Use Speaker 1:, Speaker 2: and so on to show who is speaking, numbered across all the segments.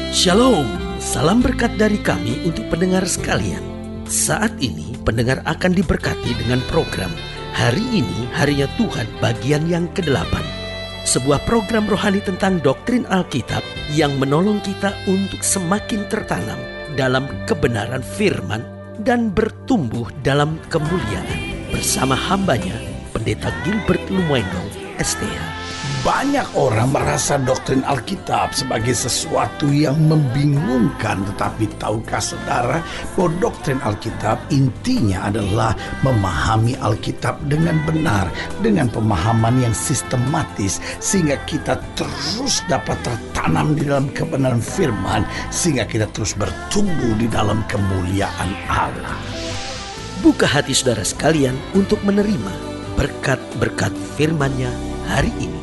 Speaker 1: Shalom, salam berkat dari kami untuk pendengar sekalian. Saat ini pendengar akan diberkati dengan program Hari Ini Harinya Tuhan bagian yang ke-8. Sebuah program rohani tentang doktrin Alkitab yang menolong kita untuk semakin tertanam dalam kebenaran firman dan bertumbuh dalam kemuliaan. Bersama hambanya, Pendeta Gilbert Lumendo, STH.
Speaker 2: Banyak orang merasa doktrin Alkitab sebagai sesuatu yang membingungkan. Tetapi tahukah saudara bahwa doktrin Alkitab intinya adalah memahami Alkitab dengan benar, dengan pemahaman yang sistematis, sehingga kita terus dapat tertanam di dalam kebenaran firman, sehingga kita terus bertumbuh di dalam kemuliaan Allah.
Speaker 1: Buka hati saudara sekalian untuk menerima berkat-berkat firman-Nya hari ini.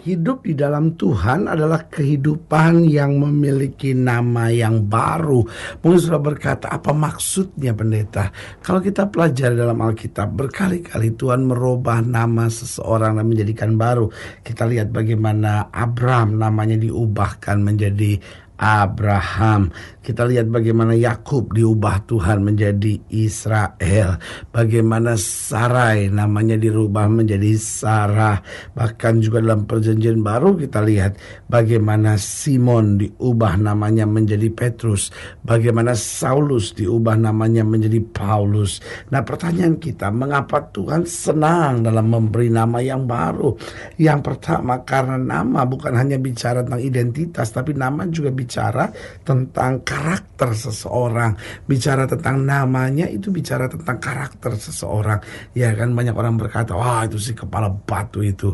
Speaker 2: Hidup di dalam Tuhan adalah kehidupan yang memiliki nama yang baru. Mungkin sudah berkata, apa maksudnya pendeta? Kalau kita pelajari dalam Alkitab, berkali-kali Tuhan merubah nama seseorang dan menjadikan baru. Kita lihat bagaimana Abram namanya diubahkan menjadi Abraham. Kita lihat bagaimana Yakub diubah Tuhan menjadi Israel. Bagaimana Sarai namanya dirubah menjadi Sarah. Bahkan juga dalam perjanjian baru kita lihat bagaimana Simon diubah namanya menjadi Petrus. Bagaimana Saulus diubah namanya menjadi Paulus. Nah, pertanyaan kita, mengapa Tuhan senang dalam memberi nama yang baru? Yang pertama, karena nama bukan hanya bicara tentang identitas, tapi nama juga bicara tentang karakter seseorang. Bicara tentang namanya itu bicara tentang karakter seseorang. Ya kan, banyak orang berkata, wah itu si kepala batu itu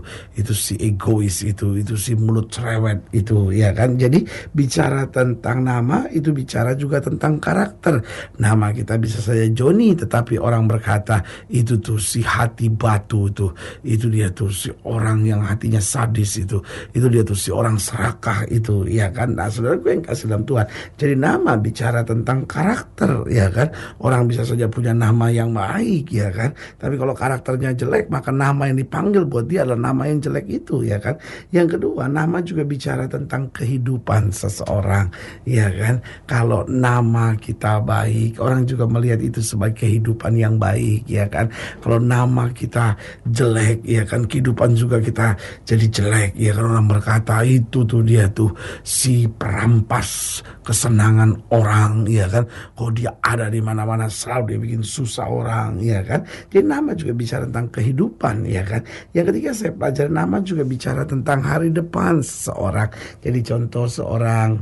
Speaker 2: si egois itu si mulut cerewet itu, ya kan. Jadi bicara tentang nama itu bicara juga tentang karakter. Nama kita bisa saja Joni, tetapi orang berkata itu tuh si hati batu itu dia tuh si orang yang hatinya sadis itu dia tuh si orang serakah itu, ya kan. Nah, saudara gue yang kasih dalam Tuhan. Jadi nama bicara tentang karakter, ya kan. Orang bisa saja punya nama yang baik, ya kan. Tapi kalau karakternya jelek, maka nama yang dipanggil buat dia adalah nama yang jelek itu, ya kan. Yang kedua, nama juga bicara tentang kehidupan seseorang, ya kan. Kalau nama kita baik, orang juga melihat itu sebagai kehidupan yang baik, ya kan. Kalau nama kita jelek, ya kan, kehidupan juga kita jadi jelek, ya kan. Orang berkata itu tuh dia tuh si perampas kesenangan orang, ya kan. Kalau dia ada di mana-mana selalu dia bikin susah orang, ya kan. Jadi nama juga bicara tentang kehidupan, ya kan. Yang ketiga, saya pelajari nama juga bicara tentang hari depan seseorang. Jadi contoh, seorang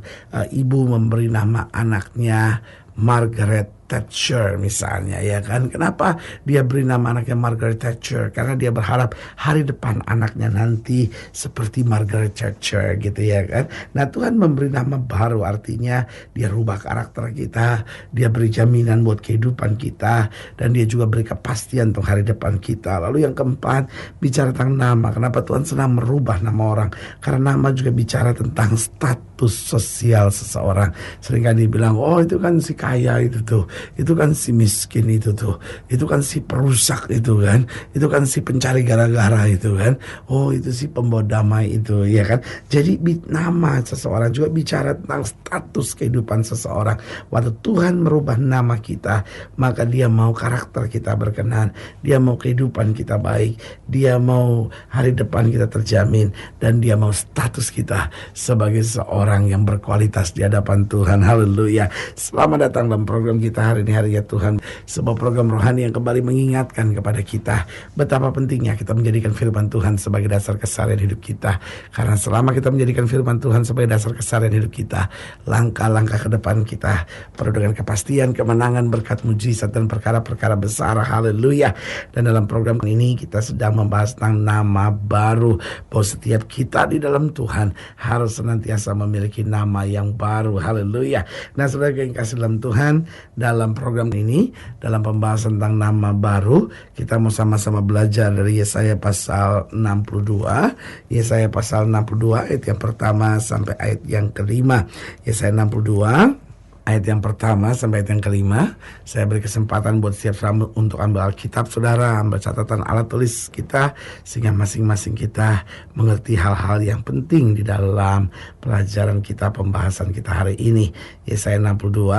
Speaker 2: ibu memberi nama anaknya Margaret Thatcher misalnya, ya kan. Kenapa dia beri nama anaknya Margaret Thatcher? Karena dia berharap hari depan anaknya nanti seperti Margaret Thatcher gitu, ya kan. Nah, Tuhan memberi nama baru, artinya dia rubah karakter kita, dia beri jaminan buat kehidupan kita, dan dia juga beri kepastian untuk hari depan kita. Lalu yang keempat, bicara tentang nama. Kenapa Tuhan senang merubah nama orang? Karena nama juga bicara tentang status sosial seseorang. Seringkali dibilang, oh itu kan si kaya itu kan si miskin itu kan si perusak itu kan, itu kan si pencari gara-gara itu kan, oh itu si pembawa damai itu, ya kan. Jadi nama seseorang juga bicara tentang status kehidupan seseorang. Waktu Tuhan merubah nama kita, maka dia mau karakter kita berkenan, dia mau kehidupan kita baik, dia mau hari depan kita terjamin, dan dia mau status kita sebagai seorang yang berkualitas di hadapan Tuhan. Haleluya. Selamat datang dalam program kita hari ini, Harinya Tuhan. Sebuah program rohani yang kembali mengingatkan kepada kita betapa pentingnya kita menjadikan firman Tuhan sebagai dasar keseharian hidup kita. Karena selama kita menjadikan firman Tuhan sebagai dasar keseharian hidup kita, langkah-langkah ke depan kita penuh dengan kepastian, kemenangan, berkat, mujizat, dan perkara-perkara besar. Haleluya. Dan dalam program ini kita sedang membahas tentang nama baru, bahwa setiap kita di dalam Tuhan harus senantiasa memiliki nama yang baru. Haleluya. Nah, saudara yang kasih dalam Tuhan, dalam program ini, dalam pembahasan tentang nama baru, kita mau sama-sama belajar dari Yesaya pasal 62. Yesaya pasal 62 ayat yang pertama sampai ayat yang kelima. Yesaya 62 ayat yang pertama sampai ayat yang kelima. Saya beri kesempatan buat setiap saudara untuk ambil Alkitab saudara, ambil catatan alat tulis kita, sehingga masing-masing kita mengerti hal-hal yang penting di dalam pelajaran kita, pembahasan kita hari ini. Yesaya 62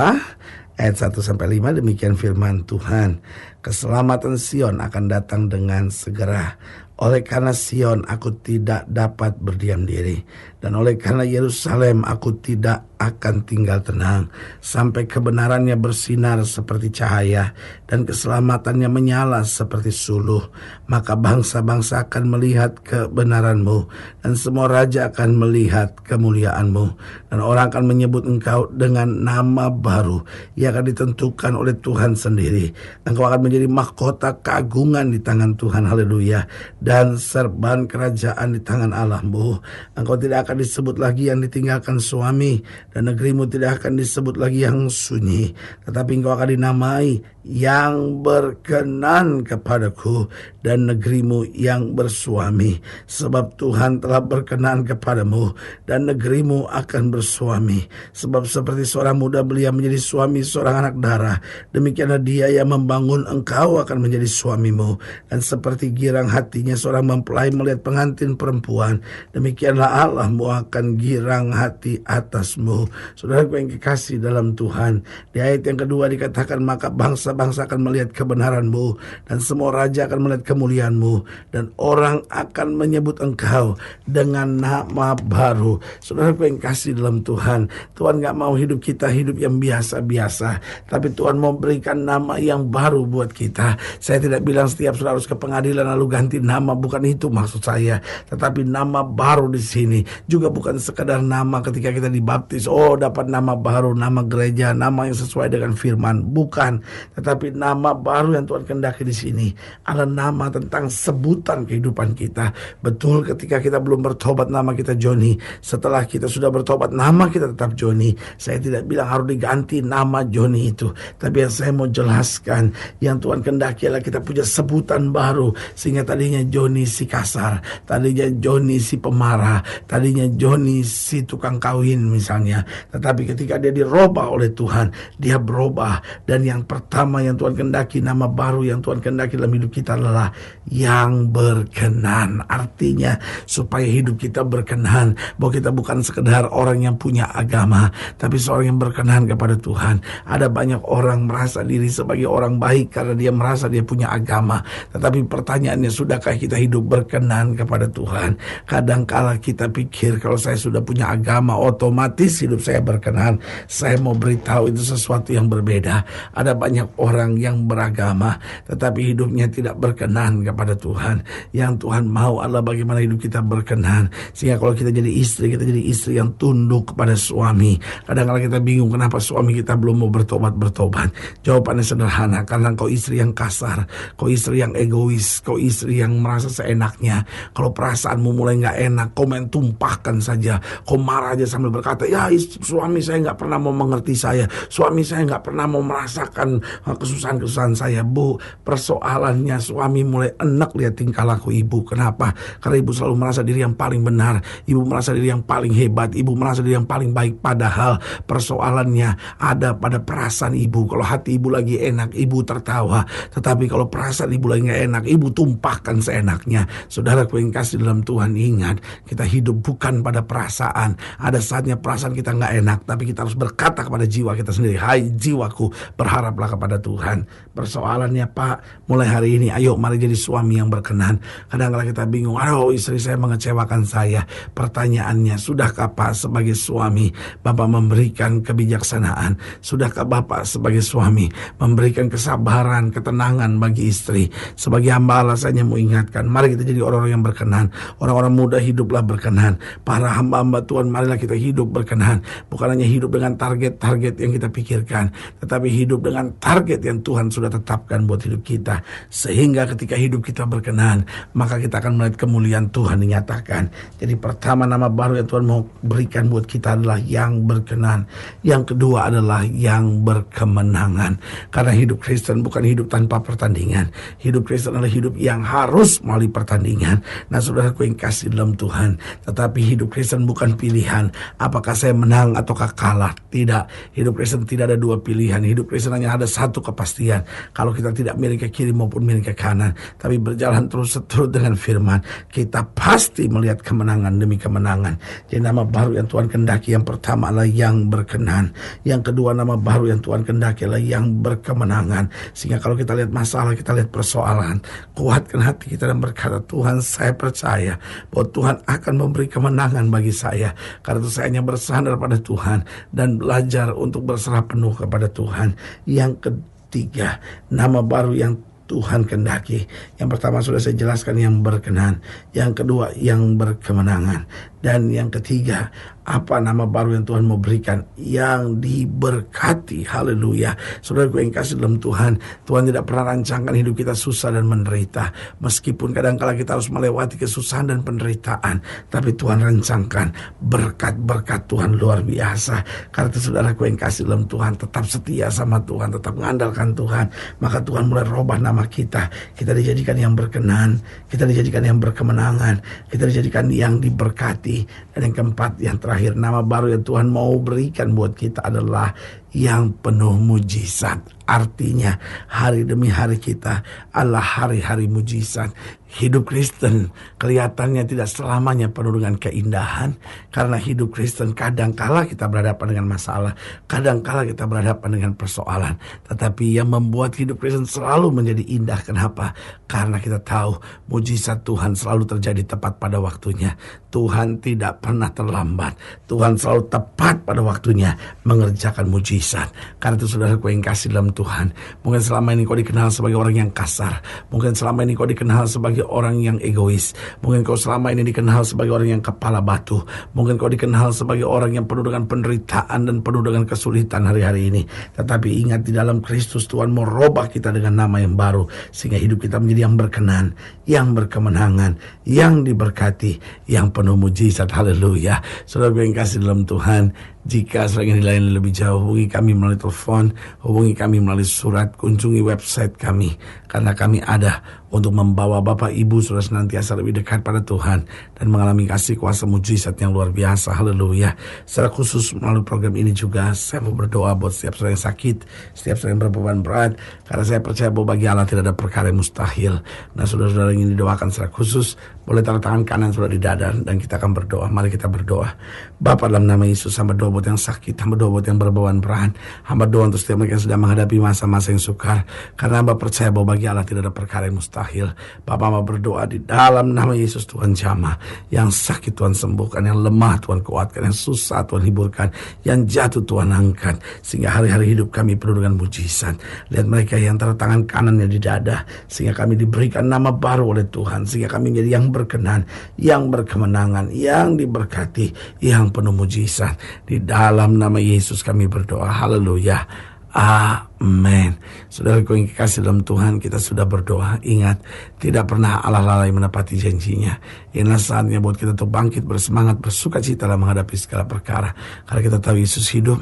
Speaker 2: ayat 1 sampai 5, demikian firman Tuhan. Keselamatan Sion akan datang dengan segera. Oleh karena Sion aku tidak dapat berdiam diri, dan oleh karena Yerusalem aku tidak akan tinggal tenang, sampai kebenarannya bersinar seperti cahaya dan keselamatannya menyala seperti suluh. Maka bangsa-bangsa akan melihat kebenaranmu, dan semua raja akan melihat kemuliaanmu, dan orang akan menyebut engkau dengan nama baru. Ia akan ditentukan oleh Tuhan sendiri. Engkau akan menjadi mahkota keagungan di tangan Tuhan, haleluya, dan serban kerajaan di tangan Allahmu. Engkau tidak akan disebut lagi yang ditinggalkan suami, dan negerimu tidak akan disebut lagi yang sunyi, tetapi engkau akan dinamai yang berkenan kepadaku, dan negerimu yang bersuami. Sebab Tuhan telah berkenan kepadamu, dan negerimu akan bersuami. Sebab seperti seorang muda belia menjadi suami seorang anak darah, demikianlah dia yang membangun engkau akan menjadi suamimu. Dan seperti girang hatinya seorang mempelai melihat pengantin perempuan, demikianlah Allahmu akan girang hati atasmu. Saudaraku yang kekasih dalam Tuhan, di ayat yang kedua dikatakan, maka bangsa-bangsa akan melihat kebenaranmu, dan semua raja akan melihat kemuliaanmu, dan orang akan menyebut engkau dengan nama baru. Saudaraku yang kasih dalam Tuhan, Tuhan gak mau hidup kita hidup yang biasa-biasa, tapi Tuhan mau berikan nama yang baru buat kita. Saya tidak bilang setiap saudara harus ke pengadilan lalu ganti nama, bukan itu maksud saya. Tetapi nama baru di sini juga bukan sekadar nama ketika kita dibaptis, oh dapat nama baru, nama gereja, nama yang sesuai dengan firman, bukan. Tetapi nama baru yang Tuhan kehendaki di sini adalah nama tentang sebutan kehidupan kita. Betul, ketika kita belum bertobat nama kita Joni, setelah kita sudah bertobat nama kita tetap Joni. Saya tidak bilang harus diganti nama Joni itu, tapi yang saya mau jelaskan, yang Tuhan kehendaki adalah kita punya sebutan baru. Sehingga tadinya Joni si kasar, tadinya Joni si pemarah, tadinya Joni si tukang kawin misalnya, tetapi ketika dia dirubah oleh Tuhan, dia berubah. Dan yang pertama yang Tuhan kehendaki, nama baru yang Tuhan kehendaki dalam hidup kita adalah yang berkenan. Artinya supaya hidup kita berkenan, bahwa kita bukan sekedar orang yang punya agama, tapi seorang yang berkenan kepada Tuhan. Ada banyak orang merasa diri sebagai orang baik karena dia merasa dia punya agama, tetapi pertanyaannya, sudahkah kita hidup berkenan kepada Tuhan? Kadangkala kita pikir kalau saya sudah punya agama otomatis hidup saya berkenan. Saya mau beritahu itu sesuatu yang berbeda. Ada banyak orang yang beragama tetapi hidupnya tidak berkenan kepada Tuhan. Yang Tuhan mau adalah bagaimana hidup kita berkenan, sehingga kalau kita jadi istri, kita jadi istri yang tunduk kepada suami. Kadang-kadang kita bingung kenapa suami kita belum mau bertobat. Jawabannya sederhana, karena kau istri yang kasar, kau istri yang egois, kau istri yang merasa seenaknya. Kalau perasaanmu mulai gak enak, kau main tumpahkan saja, kau marah aja sambil berkata, ya suami saya gak pernah mau mengerti saya, suami saya gak pernah mau merasakan kesusahan-kesusahan saya. Bu, persoalannya suami mulai enak lihat tingkah laku ibu. Kenapa? Karena ibu selalu merasa diri yang paling benar, ibu merasa diri yang paling hebat, ibu merasa diri yang paling baik. Padahal persoalannya ada pada perasaan ibu. Kalau hati ibu lagi enak, ibu tertawa. Tetapi kalau perasaan ibu lagi gak enak, ibu tumpahkan seenaknya. Saudaraku yang kasih dalam Tuhan, ingat, kita hidup bukan pada perasaan. Ada saatnya perasaan kita gak enak, tapi kita harus berkata kepada jiwa kita sendiri, hai jiwaku, berharaplah kepada Tuhan. Persoalannya, Pak, mulai hari ini ayo mari jadi suami yang berkenan. Kadang-kadang kita bingung, aduh istri saya mengecewakan saya. Pertanyaannya, sudahkah Pak sebagai suami Bapak memberikan kebijaksanaan? Sudahkah Bapak sebagai suami memberikan kesabaran, ketenangan bagi istri? Sebagai hamba Allah, saya mau ingatkan, mari kita jadi orang-orang yang berkenan. Orang-orang muda hiduplah berkenan. Para hamba-hamba Tuhan, marilah kita hidup berkenan. Bukan hanya hidup dengan target-target yang kita pikirkan, tetapi hidup dengan target yang Tuhan sudah tetapkan buat hidup kita. Sehingga ketika hidup kita berkenan, maka kita akan melihat kemuliaan Tuhan dinyatakan. Jadi pertama, nama baru yang Tuhan mau berikan buat kita adalah yang berkenan. Yang kedua adalah yang berkemenangan. Karena hidup Kristen bukan hidup tanpa pertandingan. Hidup Kristen adalah hidup yang harus melalui pertandingan. Nah, saudaraku yang kasih dalam Tuhan, tetapi Tetapi hidup Kristen bukan pilihan. Apakah saya menang ataukah kalah? Tidak. Hidup Kristen tidak ada dua pilihan. Hidup Kristen hanya ada satu kepastian. Kalau kita tidak miring ke kiri maupun miring ke kanan, tapi berjalan terus seturut dengan firman, kita pasti melihat kemenangan demi kemenangan. Jadi nama baru yang Tuhan kehendaki yang pertama adalah yang berkenan. Yang kedua, nama baru yang Tuhan kehendaki adalah yang berkemenangan. Sehingga kalau kita lihat masalah, kita lihat persoalan, kuatkan hati kita dan berkata, Tuhan, saya percaya bahwa Tuhan akan memberi kemenangan bagi saya. Karena itu saya hanya bersandar pada Tuhan dan belajar untuk berserah penuh kepada Tuhan. Yang ketiga, nama baru yang Tuhan kehendaki. Yang pertama sudah saya jelaskan, yang berkenan. Yang kedua, yang berkemenangan. Dan yang ketiga, apa nama baru yang Tuhan mau berikan? Yang diberkati. Haleluya. Saudaraku yang kasih dalam Tuhan, Tuhan tidak pernah rancangkan hidup kita susah dan menderita. Meskipun kadang-kala kita harus melewati kesusahan dan penderitaan, tapi Tuhan rancangkan berkat-berkat Tuhan luar biasa. Karena itu saudaraku yang kasih dalam Tuhan, tetap setia sama Tuhan, tetap mengandalkan Tuhan, maka Tuhan mulai rubah nama kita. Kita dijadikan yang berkenan, kita dijadikan yang berkemenangan, kita dijadikan yang diberkati. Dan yang keempat, yang terakhir, nama baru yang Tuhan mau berikan buat kita adalah yang penuh mujizat. Artinya hari demi hari kita adalah hari-hari mujizat. Hidup Kristen kelihatannya tidak selamanya penuh dengan keindahan, karena hidup Kristen kadangkala kita berhadapan dengan masalah, kadangkala kita berhadapan dengan persoalan. Tetapi yang membuat hidup Kristen selalu menjadi indah, kenapa? Karena kita tahu mujizat Tuhan selalu terjadi tepat pada waktunya. Tuhan tidak pernah terlambat. Tuhan selalu tepat pada waktunya mengerjakan mujizat. Karena itu saudaraku yang kasih dalam Tuhan, mungkin selama ini kau dikenal sebagai orang yang kasar, mungkin selama ini kau dikenal sebagai orang yang egois, mungkin kau selama ini dikenal sebagai orang yang kepala batu, mungkin kau dikenal sebagai orang yang penuh dengan penderitaan dan penuh dengan kesulitan hari-hari ini. Tetapi ingat, di dalam Kristus Tuhan mau robah kita dengan nama yang baru, sehingga hidup kita menjadi yang berkenan, yang berkemenangan, yang diberkati, yang penuh mujizat. Haleluya. Saudara yang kasih dalam Tuhan, jika sedang ingin dilayani lebih jauh, hubungi kami melalui telepon, hubungi kami melalui surat, kunjungi website kami. Karena kami ada untuk membawa Bapak Ibu sudah senantiasa lebih dekat pada Tuhan dan mengalami kasih kuasa mujizat yang luar biasa. Haleluya. Secara khusus melalui program ini juga saya mau berdoa buat setiap saudara yang sakit, setiap saudara yang berbeban berat, karena saya percaya bahwa bagi Allah tidak ada perkara yang mustahil. Nah, saudara-saudara yang ingin didoakan secara khusus, boleh taruh tangan kanan saudara di dada dan kita akan berdoa. Mari kita berdoa. Bapa, dalam nama Yesus, hamba doa buat yang sakit, hamba doa buat yang berbeban berat, hamba doa untuk setiap mereka yang sedang menghadapi masa-masa yang sukar, karena hamba percaya bahwa bagi Allah tidak ada perkara yang mustahil. Bapa, hamba berdoa di dalam nama Yesus, Tuhan jamah, yang sakit Tuhan sembuhkan, yang lemah Tuhan kuatkan, yang susah Tuhan hiburkan, yang jatuh Tuhan angkat, sehingga hari-hari hidup kami penuh dengan mujizat. Lihat mereka yang taruh tangan kanannya di dada, sehingga kami diberikan nama baru oleh Tuhan, sehingga kami menjadi yang berkenan, yang berkemenangan, yang diberkati, yang penuh mujizat. Di dalam nama Yesus kami berdoa. Haleluya. Amin. Saudaraku yang kasih dalam Tuhan, kita sudah berdoa. Ingat, tidak pernah Allah lalai menepati janjinya. Inilah saatnya buat kita untuk bangkit, bersemangat, bersuka cita dalam menghadapi segala perkara. Karena kita tahu Yesus hidup,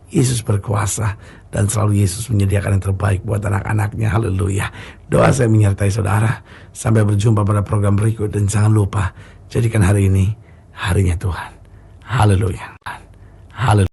Speaker 2: Yesus berkuasa, dan selalu Yesus menyediakan yang terbaik buat anak-anaknya. Haleluya. Doa saya menyertai saudara. Sampai berjumpa pada program berikut, dan jangan lupa, jadikan hari ini harinya Tuhan. Haleluya. Haleluya.